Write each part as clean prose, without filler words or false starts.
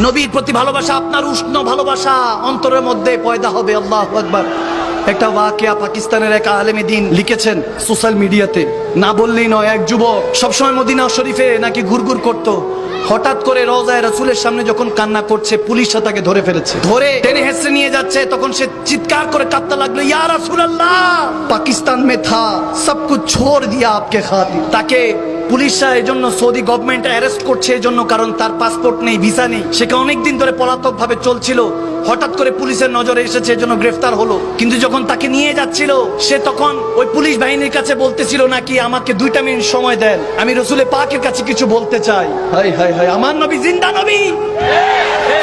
নবীর প্রতি ভালোবাসা, আপনার উষ্ণ ভালোবাসা অন্তরের মধ্যে পয়দা হবে। আল্লাহু আকবার। একটা ওয়াকিয়া পাকিস্তানের এক আলেমে দিন লিখেছেন সোশ্যাল মিডিয়াতে, না বললেই নয়। এক যুবক সবসময় মদিনা শরীফে নাকি ঘুরঘুর করত, হঠাৎ করে রওজায়ে রাসূলের সামনে যখন কান্না করছে, পুলিশ তাকে ধরে ফেলেছে। ধরে টেনে হেসে নিয়ে যাচ্ছে, তখন সে চিৎকার করে কাঁদতে লাগলো, ইয়া রাসূলুল্লাহ, পাকিস্তান মে থা, সব কুছ ছোড় দিয়া আপকে খাতির। তাকে পুলিশরা এই জন্য, সৌদি গভর্নমেন্ট অ্যারেস্ট করছে এই জন্য, কারণ তার পাসপোর্ট নেই, ভিসা নেই। সে অনেকদিন ধরে পলাতক ভাবে চলছিল, হঠাৎ করে পুলিশের নজরে এসেছে, এই জন্য গ্রেফতার হলো। কিন্তু যখন তাকে নিয়ে যাচ্ছিল, সে তখন ওই পুলিশ বাহিনীর কাছে বলতেছিল নাকি, আমাকে 2 মিনিট সময় দেন, আমি রাসূলে পাকের কাছে কিছু বলতে চাই। হায় হায় হায়, আমার নবী জিন্দা নবী,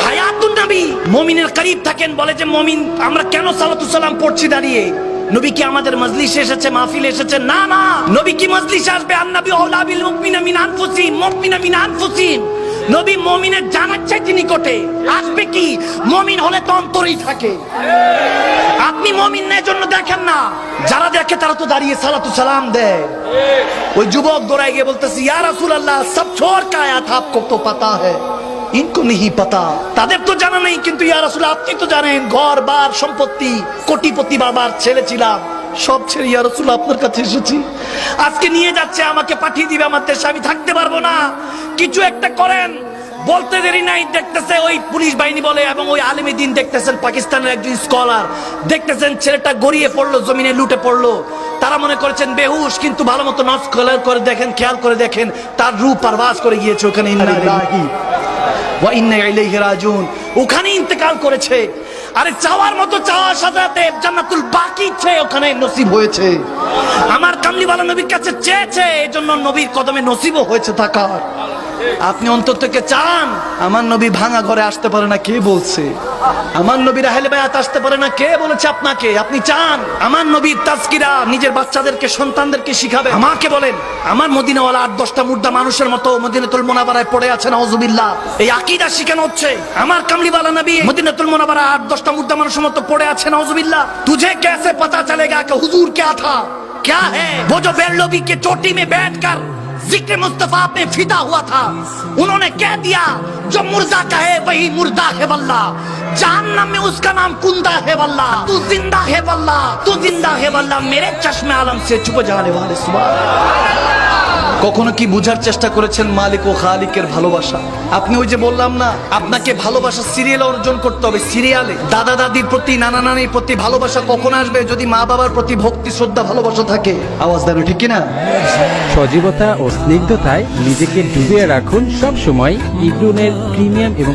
হায়াতুন নবী। মুমিনের করিব থাকেন, বলে যে মুমিন আমরা কেন সালাতু সালাম পড়ছি দাঁড়িয়ে? নবী কি আমাদের মজলিসে এসেছে, মাহফিলে এসেছে? না না, নবী কি মজলিসে আসবে? আন-নবী আওলা বিল মুমিনিনা মিন আনফুসিহিম, মুমিনা মিন আনফুসিহিম। নবী মুমিনের জানার চাইতে নিকটে আসবে। কি মুমিন হলে তো অন্তরেই থাকে। আপনি মুমিন না, এজন্য দেখেন না, যারা দেখে তারা তো দাঁড়িয়ে সালাতু সালাম দেয়। ওই যুবক দৌড়ায় গিয়ে বলতেছে, ইয়া রাসূলুল্লাহ, সব ছোড় কা আয়াত আপকো তো পাতা হ্যায়, ইনকো নেহি পাতা। তাদের তো জানা নেই, কিন্তু ইয়া রাসূল আপনি তো জানেন। ঘর বার সম্পত্তি, কোটিপতি বাবার ছেলে ছিলাম, সব ছেড়ে ইয়া রাসূল আপনার কাছে এসেছি। আজকে নিয়ে যাচ্ছে, আমাকে পাঠিয়ে দিবে আমার দেশে, আমি থাকতে পারবো না, কিছু একটা করেন। বলতে দেরি নাই, দেখতেছে ওই পুলিশ বাহিনী বলে, এবং ওই আলেমে দিন দেখতেছেন, পাকিস্তানের একজন স্কলার দেখতেছেন, ছেলেটা গড়িয়ে পড়লো, জমিনে লুটে পড়লো। তারা মনে করেছেন বেহুশ, কিন্তু ভালো মতো নজ করে দেখেন, খেয়াল করে দেখেন, তার রূপ পারভাস করে গিয়েছে ওখানে। ওখানে ইন্তেকাল করেছে। আরে চাওয়ার মতো চাওয়ার সাথে জান্নাতুল বাকি ওখানে নসিব হয়েছে। আমার কামলিওয়ালা নবীর কাছে চেয়েছে, এজন্য নবীর কদমে নসিবও হয়েছে থাকার। আপনি অন্তর থেকে চান, আমার নবী ভাঙা ঘরে আসতে পারে না, কে বলছে? আমার নবীর আহলে বায়াত আসতে পারে না, কে বলেছে আপনাকে? আপনি চান আমার নবীর তাজকিরা নিজের বাচ্চাদেরকে, সন্তানদেরকে শিখাবে। আমাকে বলেন, আমার মদিনাওয়ালা 8-10টা মুর্দা মানুষের মতো মদিনাতুল মুনাওয়ারায় পড়ে আছে, নাউজুবিল্লাহ। এই আকীদা শিখানো হচ্ছে। আমার কামলিওয়ালা নবী মদিনাতুল মুনাওয়ারা 8-10টা মুর্দা মানুষের মতো পড়ে আছে, নাউজুবিল্লাহ। তুঝে कैसे पता चलेगा कि हुजूर क्या था, क्या है? वो जो बेरलोबी के चोटी में बैठकर जिक्र मुस्तफा पे फिदा हुआ था, उन्होंने कह दिया जो मुर्दा का है वही मुर्दा है वल्लाह, जहन्नम में उसका नाम कुंदा है वल्लाह, तू जिंदा है वल्लाह, तू जिंदा है वल्लाह, मेरे चश्मे आलम से छुप जाने वाले सुभान। কখনো কি বুঝার চেষ্টা করেছেন মালিক ও খালিকের ভালোবাসা? আপনি ওই যে বললাম না, আপনাকে ভালোবাসা সিরিয়ালে অর্জন করতে হবে। সিরিয়ালে দাদা দাদির প্রতি, নানা নানির প্রতি ভালোবাসা কখন আসবে? যদি মা বাবার প্রতি ভক্তি শ্রদ্ধা ভালোবাসা থাকে। আওয়াজ দেন, ঠিক কিনা? সজীবতা ও স্নিগ্ধতায় নিজেকে ডুবিয়ে রাখুন সব সময়। ইব্রুনের প্রিমিয়াম এবং